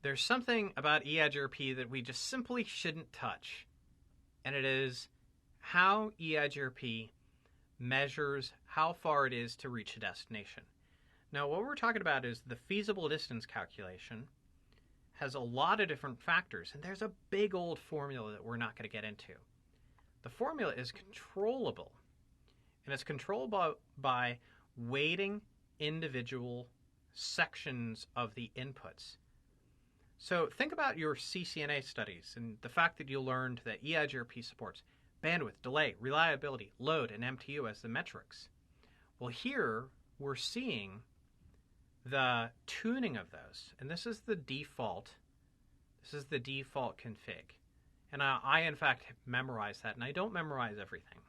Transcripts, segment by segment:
there's something about EIGRP that we just simply shouldn't touch, and it is how EIGRP measures how far it is to reach a destination. Now, what we're talking about is the feasible distance calculation has a lot of different factors, and there's a big old formula that we're not going to get into. The formula is controllable, and it's controllable by weighting individual sections of the inputs. So think about your CCNA studies and the fact that you learned that EIGRP supports bandwidth, delay, reliability, load, and MTU as the metrics. Well, here we're seeing the tuning of those, and this is the default. This is the default config. And I in fact memorize that, and I don't memorize everything.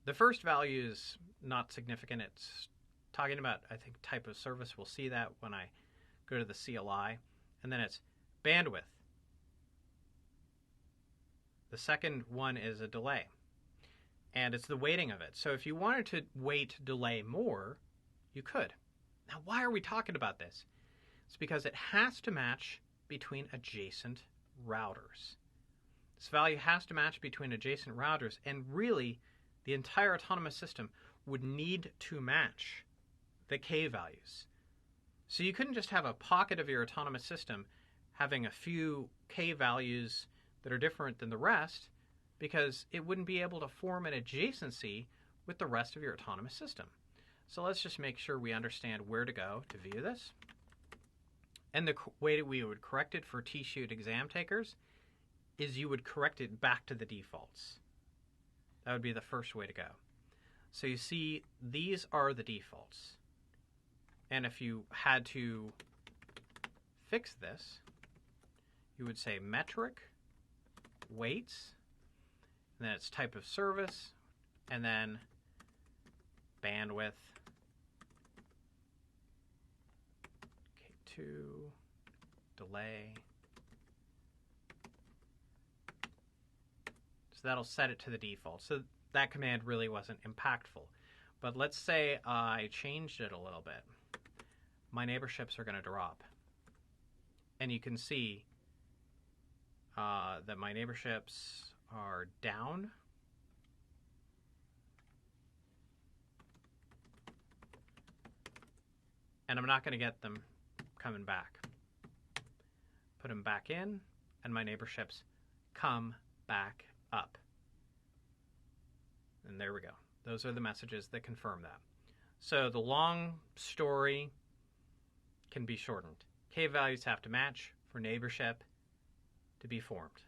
The first value is not significant. It's talking about, I think, type of service. We'll see that when I go to the CLI. And then it's bandwidth. The second one is a delay. And it's the weighting of it. So if you wanted to weight delay more, you could. Now, why are we talking about this? It's because it has to match between adjacent routers. This value has to match between adjacent routers, and really, the entire autonomous system would need to match the K values. So you couldn't just have a pocket of your autonomous system having a few K values that are different than the rest, because it wouldn't be able to form an adjacency with the rest of your autonomous system. So let's just make sure we understand where to go to view this. And the way that we would correct it for TSHOOT exam takers is you would correct it back to the defaults. That would be the first way to go. So you see, these are the defaults. And if you had to fix this, you would say metric, weights, and then it's type of service, and then bandwidth, K2, delay. So that'll set it to the default. So that command really wasn't impactful. But let's say I changed it a little bit. My neighborships are going to drop. And you can see that my neighborships are down. And I'm not going to get them coming back. Put them back in, and my neighborships come back up. And there we go. Those are the messages that confirm that. So the long story can be shortened. K values have to match for neighborship to be formed.